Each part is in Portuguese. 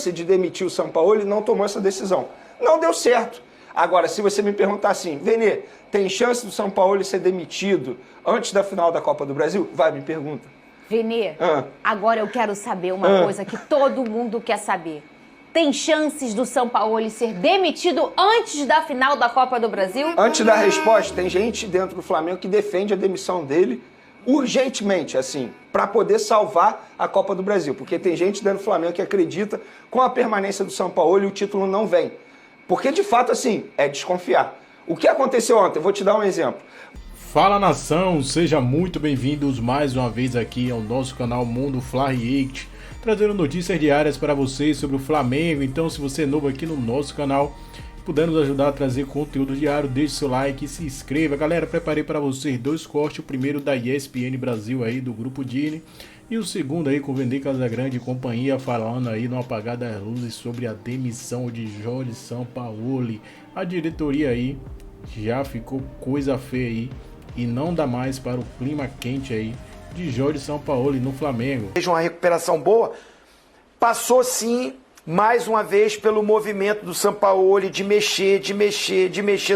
chance de demitir o Sampaoli, não tomou essa decisão. Não deu certo. Agora, se você me perguntar assim, Vene, tem chance do Sampaoli ser demitido antes da final da Copa do Brasil? Vai, me pergunta. Vene, agora eu quero saber uma coisa que todo mundo quer saber. Tem chances do Sampaoli ser demitido antes da final da Copa do Brasil? Antes da resposta, tem gente dentro do Flamengo que defende a demissão dele urgentemente, assim, para poder salvar a Copa do Brasil. Porque tem gente dentro do Flamengo que acredita com a permanência do Sampaoli o título não vem. Porque, de fato, assim, é desconfiar. O que aconteceu ontem? Eu vou te dar um exemplo. Fala, nação! Sejam muito bem-vindos mais uma vez aqui ao nosso canal Mundo Fly 8, trazendo notícias diárias para vocês sobre o Flamengo. Então, se você é novo aqui no nosso canal, puder nos ajudar a trazer conteúdo diário, deixe seu like e se inscreva. Galera, preparei para vocês dois cortes, o primeiro da ESPN Brasil aí, do Grupo Dini, e o segundo aí com o Vene Casagrande e companhia, falando aí no apagar das luzes sobre a demissão de Jorge Sampaoli. A diretoria aí já ficou coisa feia aí e não dá mais para o clima quente aí de Jorge Sampaoli no Flamengo. Veja uma recuperação boa, passou sim mais uma vez pelo movimento do Sampaoli de mexer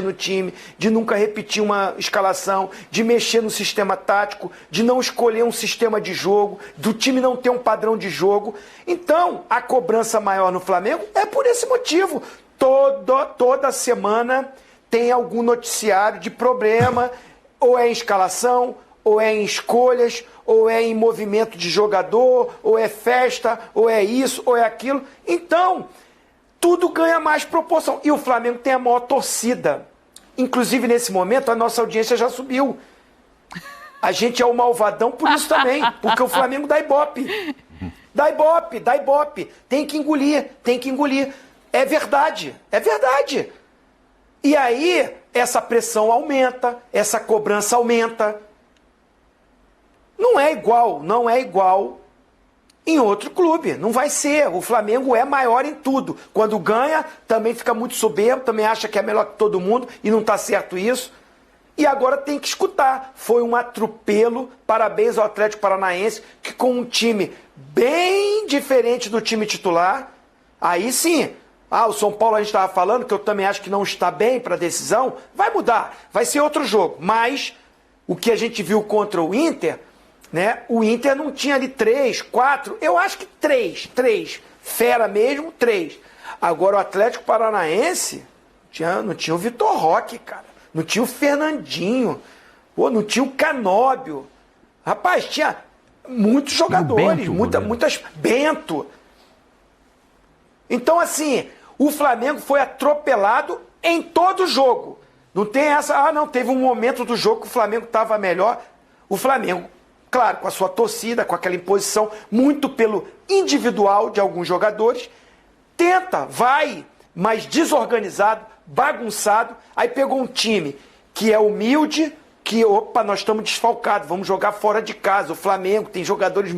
no time, de nunca repetir uma escalação, de mexer no sistema tático, de não escolher um sistema de jogo, do time não ter um padrão de jogo. Então, a cobrança maior no Flamengo é por esse motivo. Toda semana tem algum noticiário de problema, ou é em escalação, ou é em escolhas, ou é em movimento de jogador, ou é festa, ou é isso, ou é aquilo. Então, tudo ganha mais proporção. E o Flamengo tem a maior torcida. Inclusive, nesse momento, a nossa audiência já subiu. A gente é o malvadão por isso também, porque o Flamengo dá ibope. Dá ibope. Tem que engolir. É verdade. E aí, essa pressão aumenta, essa cobrança aumenta. Não é igual em outro clube, não vai ser. O Flamengo é maior em tudo. Quando ganha, também fica muito soberbo, também acha que é melhor que todo mundo e não está certo isso. E agora tem que escutar. Foi um atropelo, parabéns ao Atlético Paranaense, que com um time bem diferente do time titular, aí sim, o São Paulo a gente estava falando, que eu também acho que não está bem para a decisão, vai mudar, vai ser outro jogo. Mas o que a gente viu contra o Inter, né? O Inter não tinha ali 3, 4, eu acho que 3, fera mesmo, 3. Agora o Atlético Paranaense não tinha o Vitor Roque, cara, não tinha o Fernandinho, não tinha o Canóbio. Rapaz, tinha muitos jogadores, Bento. Então, assim, o Flamengo foi atropelado em todo jogo. Não tem essa, teve um momento do jogo que o Flamengo estava melhor. O Flamengo, claro, com a sua torcida, com aquela imposição, muito pelo individual de alguns jogadores, vai, mas desorganizado, bagunçado, aí pegou um time que é humilde, que, nós estamos desfalcados, vamos jogar fora de casa. O Flamengo tem jogadores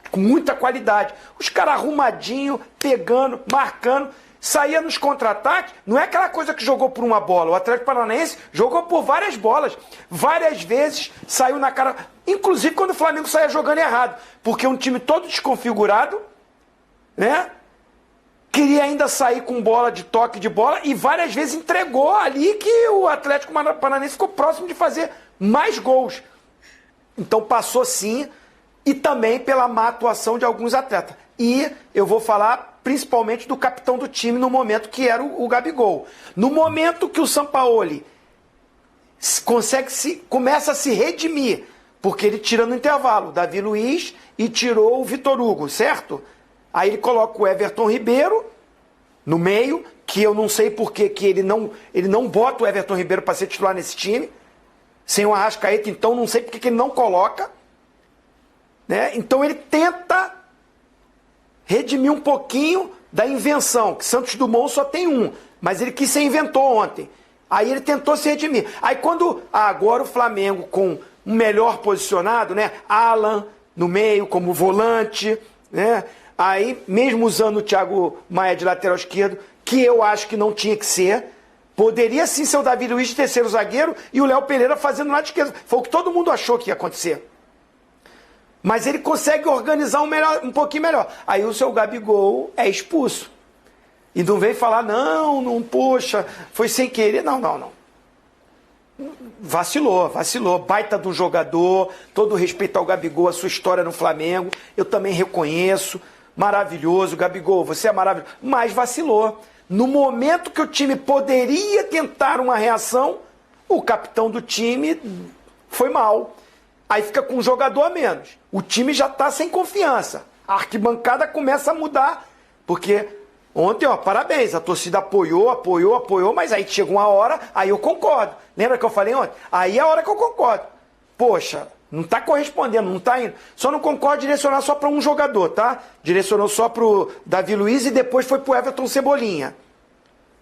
com muita qualidade. Os caras arrumadinho, pegando, marcando, saía nos contra-ataques, não é aquela coisa que jogou por uma bola. O Atlético Paranaense jogou por várias bolas. Várias vezes saiu na cara, inclusive quando o Flamengo saía jogando errado, porque um time todo desconfigurado, né? Queria ainda sair com bola de toque de bola e várias vezes entregou ali que o Atlético Paranaense ficou próximo de fazer mais gols. Então passou sim, e também pela má atuação de alguns atletas. E eu vou falar principalmente do capitão do time no momento que era o Gabigol. No momento que o Sampaoli começa a se redimir, porque ele tira no intervalo o Davi Luiz e tirou o Vitor Hugo, certo? Aí ele coloca o Everton Ribeiro no meio, que eu não sei por que ele não bota o Everton Ribeiro para ser titular nesse time, sem o Arrascaeta, então não sei por que ele não coloca. Né? Então ele tenta redimir um pouquinho da invenção, que Santos Dumont só tem um, mas ele quis ser inventor ontem. Aí ele tentou se redimir. Aí agora o Flamengo com um melhor posicionado, né? Alan no meio como volante, né? Aí mesmo usando o Thiago Maia de lateral esquerdo, que eu acho que não tinha que ser, poderia sim ser o Davi Luiz de terceiro zagueiro e o Léo Pereira fazendo lado esquerdo. Foi o que todo mundo achou que ia acontecer. Mas ele consegue organizar um pouquinho melhor. Aí o seu Gabigol é expulso. E não vem falar, não, poxa, foi sem querer. Não. Vacilou. Baita do jogador, todo respeito ao Gabigol, a sua história no Flamengo. Eu também reconheço. Maravilhoso, Gabigol, você é maravilhoso. Mas vacilou. No momento que o time poderia tentar uma reação, o capitão do time foi mal. Aí fica com um jogador a menos. O time já está sem confiança. A arquibancada começa a mudar. Porque ontem, parabéns, a torcida apoiou, mas aí chega uma hora, aí eu concordo. Lembra que eu falei ontem? Aí é a hora que eu concordo. Poxa, não está correspondendo, não está indo. Só não concordo direcionar só para um jogador, tá? Direcionou só para o Davi Luiz e depois foi para o Everton Cebolinha.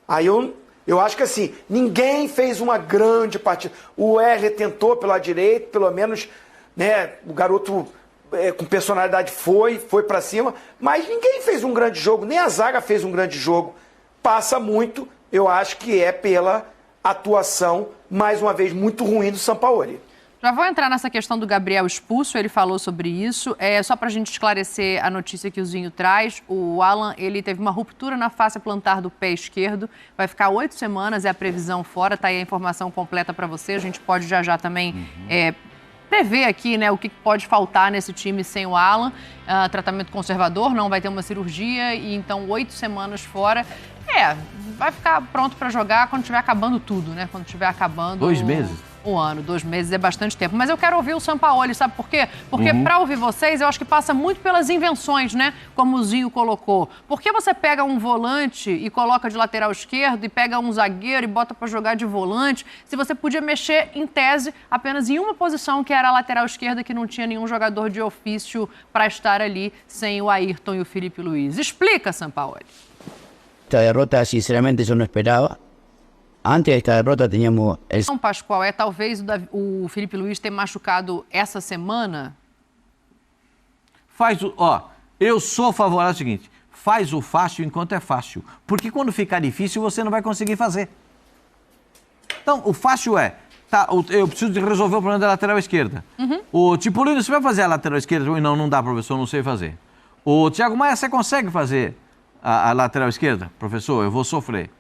Aí eu acho que assim, ninguém fez uma grande partida. O Wesley tentou pela direita, pelo menos, né, o garoto com personalidade foi para cima, mas ninguém fez um grande jogo, nem a zaga fez um grande jogo. Passa muito, eu acho que é pela atuação, mais uma vez, muito ruim do Sampaoli. Já vou entrar nessa questão do Gabriel expulso, ele falou sobre isso. Só para a gente esclarecer a notícia que o Zinho traz, o Alan, ele teve uma ruptura na face plantar do pé esquerdo, vai ficar 8 semanas, é a previsão fora, tá aí a informação completa para você, a gente pode já também prever aqui, né, o que pode faltar nesse time sem o Alan. Tratamento conservador, não vai ter uma cirurgia, e então 8 semanas fora. Vai ficar pronto para jogar quando estiver acabando tudo, né, quando estiver acabando... 2 meses? Um ano, 2 meses é bastante tempo. Mas eu quero ouvir o Sampaoli, sabe por quê? Porque para ouvir vocês, eu acho que passa muito pelas invenções, né? Como o Zinho colocou. Por que você pega um volante e coloca de lateral esquerdo e pega um zagueiro e bota para jogar de volante, se você podia mexer, em tese, apenas em uma posição, que era a lateral esquerda, que não tinha nenhum jogador de ofício para estar ali sem o Ayrton e o Felipe Luiz. Explica, Sampaoli. Esta derrota, sinceramente, eu não esperava. Antes desta derrota tínhamos... Então, Pascoal, talvez o Felipe Luiz ter machucado essa semana? Eu sou favorável ao seguinte, faz o fácil enquanto é fácil, porque quando ficar difícil você não vai conseguir fazer. Então, o fácil eu preciso de resolver o problema da lateral esquerda. O Tipolino, você vai fazer a lateral esquerda? Não dá, professor, não sei fazer. O Thiago Maia, você consegue fazer a lateral esquerda? Professor, eu vou sofrer.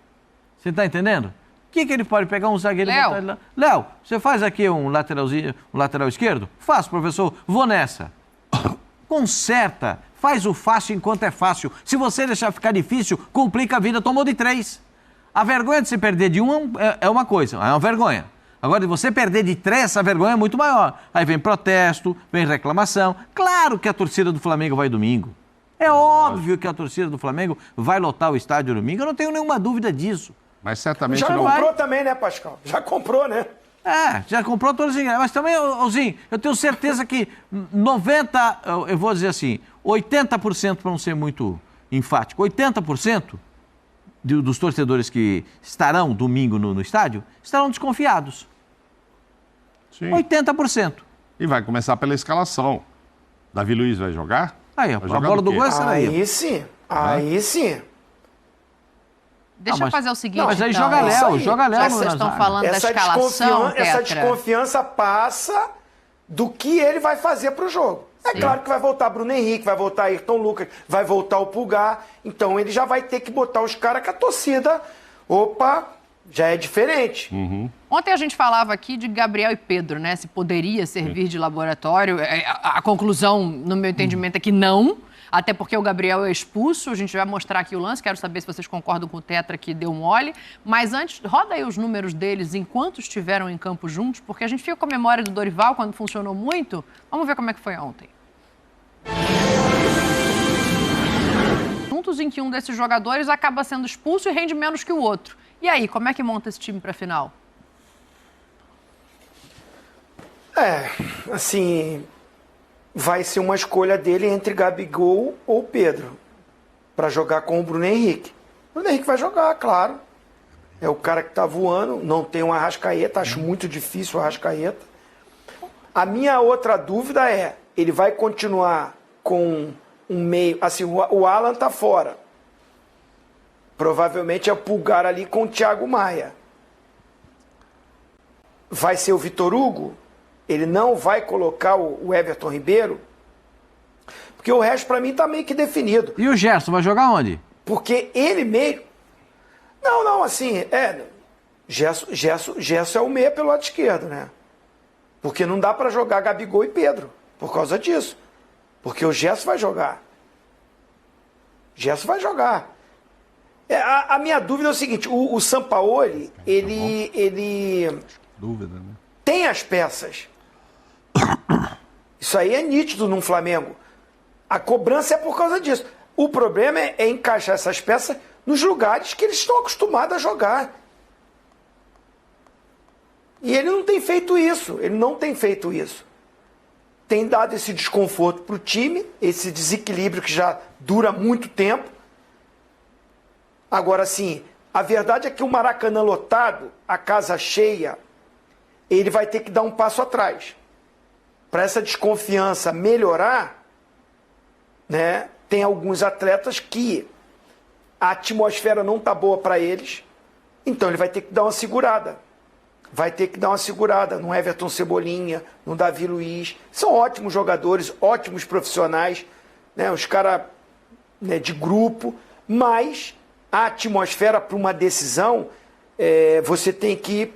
Você está entendendo? O que ele pode pegar um zagueiro e botar ele lá? Léo, você faz aqui um lateral esquerdo? Faço, professor, vou nessa. Conserta, faz o fácil enquanto é fácil. Se você deixar ficar difícil, complica a vida, tomou de 3. A vergonha de você perder de 1 é uma coisa, é uma vergonha. Agora, de você perder de 3, a vergonha é muito maior. Aí vem protesto, vem reclamação. Claro que a torcida do Flamengo vai domingo. É óbvio que a torcida do Flamengo vai lotar o estádio domingo, eu não tenho nenhuma dúvida disso. Mas certamente já não comprou também, né, Pascal? Já comprou, né? Já comprou todos os ingressos. Mas também, Zinho, eu tenho certeza que 80%, para não ser muito enfático, 80% dos torcedores que estarão domingo no estádio estarão desconfiados. Sim. 80%. E vai começar pela escalação. Davi Luiz vai jogar? Aí, a bola do gol é essa daí. Aí sim. Deixa eu fazer o seguinte, mas aí então. joga Léo. Já que vocês estão falando da escalação, essa desconfiança passa do que ele vai fazer para o jogo. É claro que vai voltar Bruno Henrique, vai voltar Ayrton Lucas, vai voltar o Pulgar. Então ele já vai ter que botar os caras que a torcida, já é diferente. Ontem a gente falava aqui de Gabriel e Pedro, né? Se poderia servir de laboratório. A conclusão, no meu entendimento, é que não. Até porque o Gabriel é expulso, a gente vai mostrar aqui o lance, quero saber se vocês concordam com o Tetra que deu mole. Mas antes, roda aí os números deles enquanto estiveram em campo juntos, porque a gente fica com a memória do Dorival quando funcionou muito. Vamos ver como é que foi ontem. Juntos em que um desses jogadores acaba sendo expulso e rende menos que o outro. E aí, como é que monta esse time para a final? Vai ser uma escolha dele entre Gabigol ou Pedro para jogar com o Bruno Henrique. O Bruno Henrique vai jogar, claro. É o cara que está voando, não tem um Arrascaeta, acho muito difícil o Arrascaeta. A minha outra dúvida é, ele vai continuar com um meio... Assim, o Alan está fora. Provavelmente é o Pulgar ali com o Thiago Maia. Vai ser o Vitor Hugo? Ele não vai colocar o Everton Ribeiro? Porque o resto, pra mim, tá meio que definido. E o Gerson vai jogar onde? Porque ele meio... Não, assim, Gerson é o meia pelo lado esquerdo, né? Porque não dá pra jogar Gabigol e Pedro, por causa disso. Porque o Gerson vai jogar. Gerson vai jogar. A minha dúvida é o seguinte, o Sampaoli, ele Dúvida, né? tem as peças. Isso aí é nítido num Flamengo. A cobrança é por causa disso. O problema é encaixar essas peças nos lugares que eles estão acostumados a jogar. E ele não tem feito isso. Tem dado esse desconforto para o time, esse desequilíbrio que já dura muito tempo. Agora, sim, a verdade é que o Maracanã lotado, a casa cheia, ele vai ter que dar um passo atrás. Para essa desconfiança melhorar, né, tem alguns atletas que a atmosfera não está boa para eles, então ele vai ter que dar uma segurada. No Everton Cebolinha, no Davi Luiz. São ótimos jogadores, ótimos profissionais, né, os caras, né, de grupo, mas a atmosfera para uma decisão, você tem que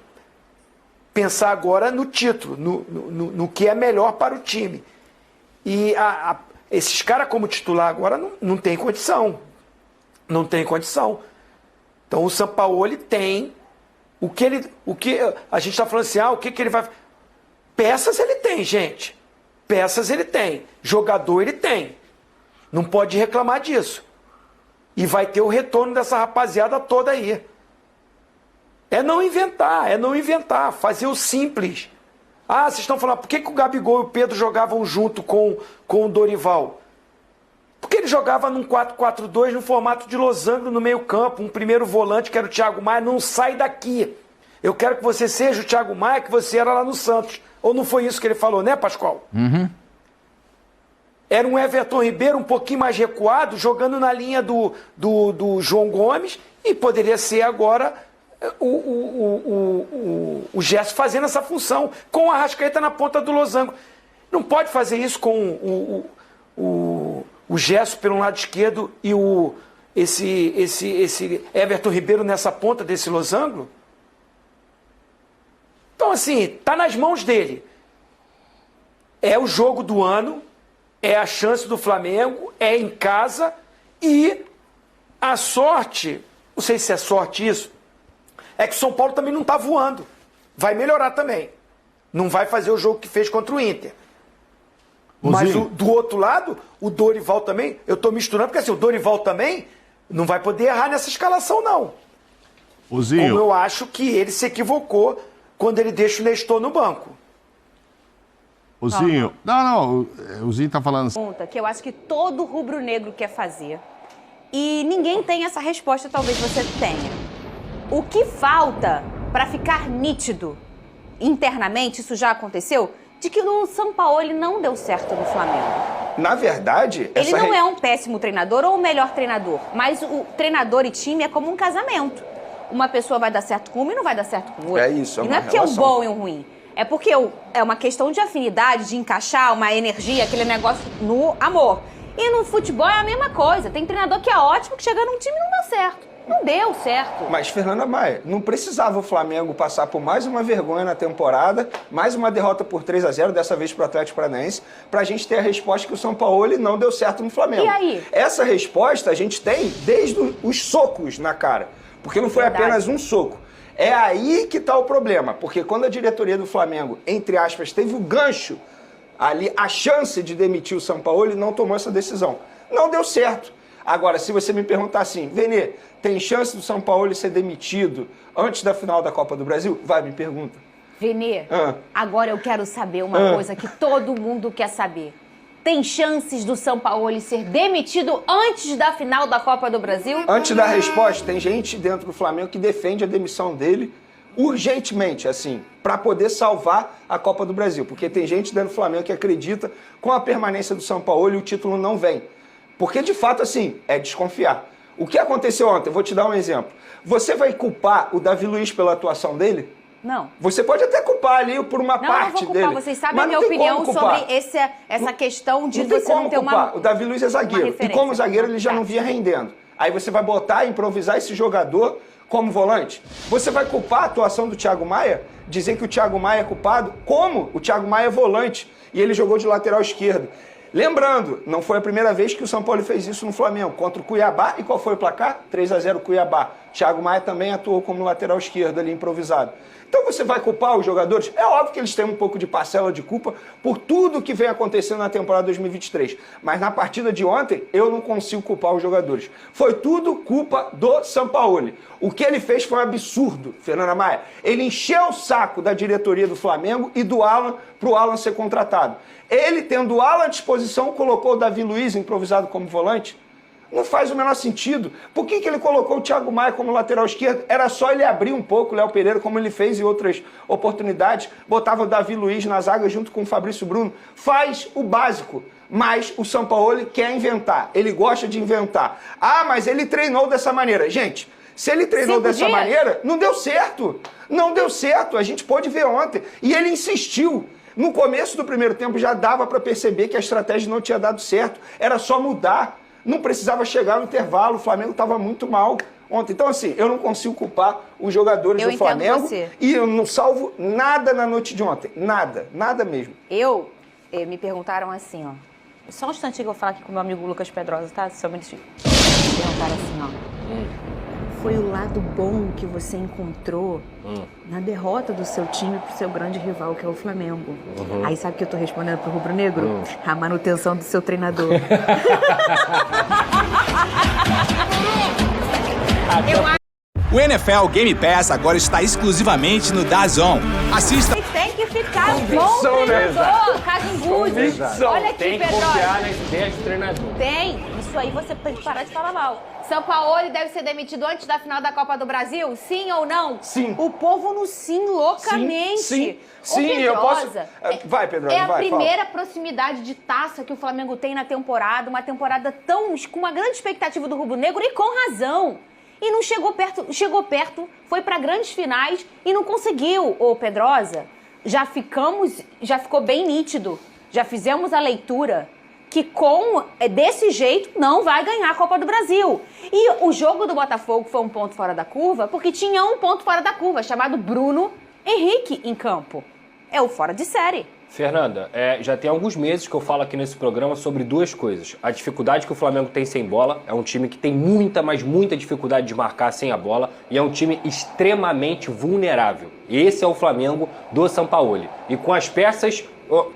pensar agora no título, no que é melhor para o time. E esses caras como titular agora não tem condição. Não tem condição. Então o Sampaoli tem... O que a gente está falando assim, o que ele vai... Peças ele tem, gente. Peças ele tem. Jogador ele tem. Não pode reclamar disso. E vai ter o retorno dessa rapaziada toda aí. É não inventar, fazer o simples. Vocês estão falando, por que o Gabigol e o Pedro jogavam junto com o Dorival? Porque ele jogava num 4-4-2 no formato de losango no meio campo, um primeiro volante que era o Thiago Maia, não sai daqui. Eu quero que você seja o Thiago Maia que você era lá no Santos. Ou não foi isso que ele falou, né, Pascoal? Uhum. Era um Everton Ribeiro um pouquinho mais recuado, jogando na linha do João Gomes, e poderia ser agora o Gerson fazendo essa função, com a Arrascaeta na ponta do losango. Não pode fazer isso com o Gerson pelo lado esquerdo e esse Everton Ribeiro nessa ponta desse losango. Então, assim, tá nas mãos dele. É o jogo do ano, é a chance do Flamengo, é em casa, e a sorte, não sei se é sorte isso, é que o São Paulo também não tá voando. Vai melhorar também. Não vai fazer o jogo que fez contra o Inter. Mas do outro lado, o Dorival também, eu estou misturando, porque assim, o Dorival também não vai poder errar nessa escalação, não. Ozinho. Como eu acho que ele se equivocou quando ele deixa o Nestor no banco. Ozinho. Não, o Zinho tá falando assim. Pergunta que eu acho que todo rubro-negro quer fazer. E ninguém tem essa resposta, talvez você tenha. O que falta para ficar nítido internamente, isso já aconteceu, de que o Sampaoli não deu certo no Flamengo? Na verdade... Ele não é um péssimo treinador ou o melhor treinador, mas o treinador e time é como um casamento. Uma pessoa vai dar certo com uma e não vai dar certo com outra. É isso, é e uma não é porque relação. é um bom e um ruim. É porque é uma questão de afinidade, de encaixar uma energia, aquele negócio no amor. E no futebol é a mesma coisa. Tem treinador que é ótimo, que chega num time e não dá certo. Não deu certo. Mas, Fernanda Maia, não precisava o Flamengo passar por mais uma vergonha na temporada, mais uma derrota por 3-0, dessa vez para o Atlético Paranaense, para a gente ter a resposta que o Sampaoli não deu certo no Flamengo. E aí? Essa resposta a gente tem desde os socos na cara, porque não foi Verdade. apenas um soco. É aí que está o problema, porque quando a diretoria do Flamengo, entre aspas, teve o gancho, ali a chance de demitir o Sampaoli, não tomou essa decisão. Não deu certo. Agora, se você me perguntar assim, Vene, tem chance do Sampaoli ser demitido antes da final da Copa do Brasil? Vai, me pergunta. Vene, agora eu quero saber uma coisa que todo mundo quer saber. Tem chances do Sampaoli ser demitido antes da final da Copa do Brasil? Antes da resposta, tem gente dentro do Flamengo que defende a demissão dele urgentemente, assim, para poder salvar a Copa do Brasil. Porque tem gente dentro do Flamengo que acredita com a permanência do Sampaoli o título não vem. Porque, de fato, assim, é desconfiar. O que aconteceu ontem? Eu vou te dar um exemplo. Você vai culpar o Davi Luiz pela atuação dele? Não. Você pode até culpar ali por uma Não, parte não vou culpar. dele. Vocês sabem mas a minha não tem opinião como culpar. sobre essa questão de Não tem você não como ter culpar. uma. O Davi Luiz é zagueiro. E referência, como zagueiro ele já uma não via tática. rendendo. Aí você vai botar, improvisar esse jogador como volante? Você vai culpar a atuação do Thiago Maia? Dizer que o Thiago Maia é culpado? Como? O Thiago Maia é volante e ele jogou de lateral esquerdo. Lembrando, não foi a primeira vez que o São Paulo fez isso no Flamengo, contra o Cuiabá. E qual foi o placar? 3-0 Cuiabá. Thiago Maia também atuou como lateral esquerdo ali, improvisado. Então você vai culpar os jogadores? É óbvio que eles têm um pouco de parcela de culpa por tudo que vem acontecendo na temporada 2023. Mas na partida de ontem, eu não consigo culpar os jogadores. Foi tudo culpa do Sampaoli. O que ele fez foi um absurdo, Fernanda Maia. Ele encheu o saco da diretoria do Flamengo e do Alan para o Alan ser contratado. Ele, tendo o Alan à disposição, colocou o Davi Luiz improvisado como volante. Não faz o menor sentido. Por que ele colocou o Thiago Maia como lateral esquerdo? Era só ele abrir um pouco o Léo Pereira, como ele fez em outras oportunidades. Botava o Davi Luiz na zaga junto com o Fabrício Bruno. Faz o básico. Mas o Sampaoli quer inventar. Ele gosta de inventar. Ah, mas ele treinou dessa maneira. Gente, se ele treinou 5 dessa dias. maneira, não deu certo. Não deu certo. A gente pôde ver ontem. E ele insistiu. No começo do primeiro tempo já dava para perceber que a estratégia não tinha dado certo. Era só mudar. Não precisava chegar no intervalo, o Flamengo estava muito mal ontem. Então, assim, eu não consigo culpar os jogadores Eu do entendo Flamengo você. e eu não salvo nada na noite de ontem. Nada, nada mesmo. Me perguntaram assim, ó. Só um instantinho que eu vou falar aqui com o meu amigo Lucas Pedrosa, tá? Só um minutinho. Me perguntaram assim, ó. Foi o lado bom que você encontrou na derrota do seu time pro seu grande rival, que é o Flamengo. Aí sabe o que eu tô respondendo pro Rubro Negro? A manutenção do seu treinador. O NFL Game Pass agora está exclusivamente no DAZN. Assista. E tem que ficar bom Convicção, né? treinador, Casimbuzi. Convicção. Olha aqui, Tem que Pedrosa. confiar nas ideias do treinador. Tem. Isso aí você tem que parar de falar mal. Sampaoli deve ser demitido antes da final da Copa do Brasil? Sim ou não? Sim. O povo no sim loucamente. Sim, Ô, sim, eu posso... Pedrosa, Vai, Pedrosa, é a vai, primeira proximidade de taça que o Flamengo tem na temporada, uma temporada com uma grande expectativa do Rubro Negro e com razão. E não chegou perto, foi para grandes finais e não conseguiu. Ô, Pedrosa, já ficou bem nítido, já fizemos a leitura que desse jeito não vai ganhar a Copa do Brasil. E o jogo do Botafogo foi um ponto fora da curva, porque tinha um ponto fora da curva, chamado Bruno Henrique em campo. É o fora de série. Fernanda, já tem alguns meses que eu falo aqui nesse programa sobre duas coisas. A dificuldade que o Flamengo tem sem bola, é um time que tem muita, mas muita dificuldade de marcar sem a bola, e é um time extremamente vulnerável. Esse é o Flamengo do Sampaoli. E com as peças,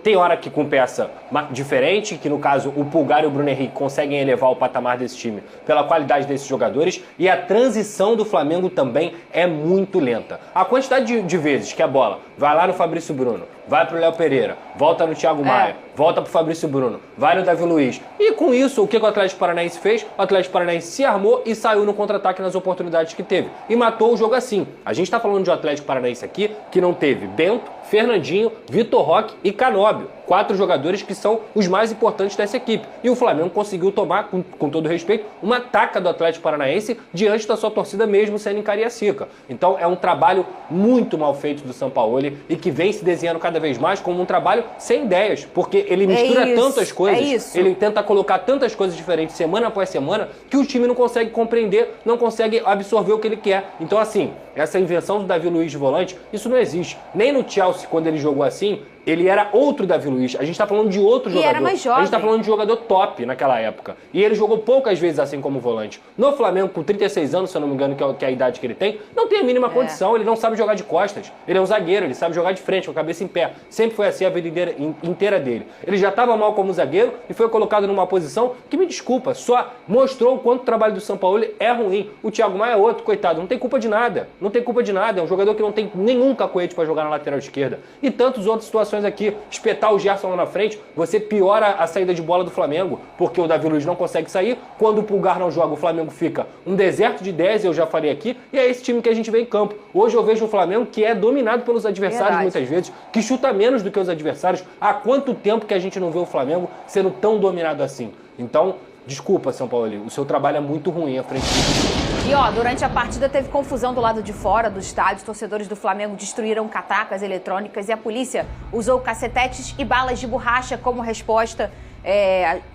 tem hora que com peça diferente, que no caso o Pulgar e o Bruno Henrique conseguem elevar o patamar desse time pela qualidade desses jogadores, e a transição do Flamengo também é muito lenta. A quantidade de vezes que a bola vai lá no Fabrício Bruno, vai pro Léo Pereira, volta no Thiago Maia, volta pro Fabrício Bruno, vai no Davi Luiz. E com isso, o que o Atlético Paranaense fez? O Atlético Paranaense se armou e saiu no contra-ataque nas oportunidades que teve. E matou o jogo assim. A gente tá falando de um Atlético Paranaense aqui que não teve Bento, Fernandinho, Vitor Roque e Canóbio. 4 jogadores que são os mais importantes dessa equipe. E o Flamengo conseguiu tomar, com todo respeito, uma taca do Atlético Paranaense diante da sua torcida mesmo sendo em Cariacica. Então é um trabalho muito mal feito do Sampaoli e que vem se desenhando cada vez mais como um trabalho sem ideias, porque ele mistura tantas coisas, ele tenta colocar tantas coisas diferentes semana após semana que o time não consegue compreender, não consegue absorver o que ele quer. Então assim, essa invenção do Davi Luiz de volante, isso não existe. Nem no Chelsea, quando ele jogou assim, ele era outro Davi Luiz. A gente tá falando de outro jogador. Era mais jovem. A gente tá falando de jogador top naquela época. E ele jogou poucas vezes assim como volante. No Flamengo, com 36 anos, se eu não me engano, que é a idade que ele tem, não tem a mínima condição. Ele não sabe jogar de costas. Ele é um zagueiro, ele sabe jogar de frente, com a cabeça em pé. Sempre foi assim a vida inteira dele. Ele já estava mal como zagueiro e foi colocado numa posição que, me desculpa, só mostrou o quanto o trabalho do Sampaoli é ruim. O Thiago Maia é outro, coitado, não tem culpa de nada. Não tem culpa de nada. É um jogador que não tem nenhum cacoete para jogar na lateral esquerda. E tantas outras situações aqui. Espetar o Gerson lá na frente, você piora a saída de bola do Flamengo, porque o Davi Luiz não consegue sair. Quando o Pulgar não joga, o Flamengo fica um deserto de 10, eu já falei aqui, e é esse time que a gente vê em campo. Hoje eu vejo um Flamengo que é dominado pelos adversários muitas vezes, que chuta menos do que os adversários. Há quanto tempo que a gente não vê o Flamengo sendo tão dominado assim? Então, Desculpa, São Paulo, o seu trabalho é muito ruim à frente do... E ó, durante a partida teve confusão do lado de fora do estádio. Os torcedores do Flamengo destruíram catracas eletrônicas e a polícia usou cacetetes e balas de borracha como resposta.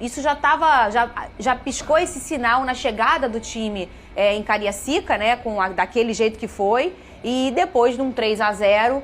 Isso já piscou esse sinal na chegada do time em Cariacica, né? Daquele jeito que foi. E depois de um 3-0,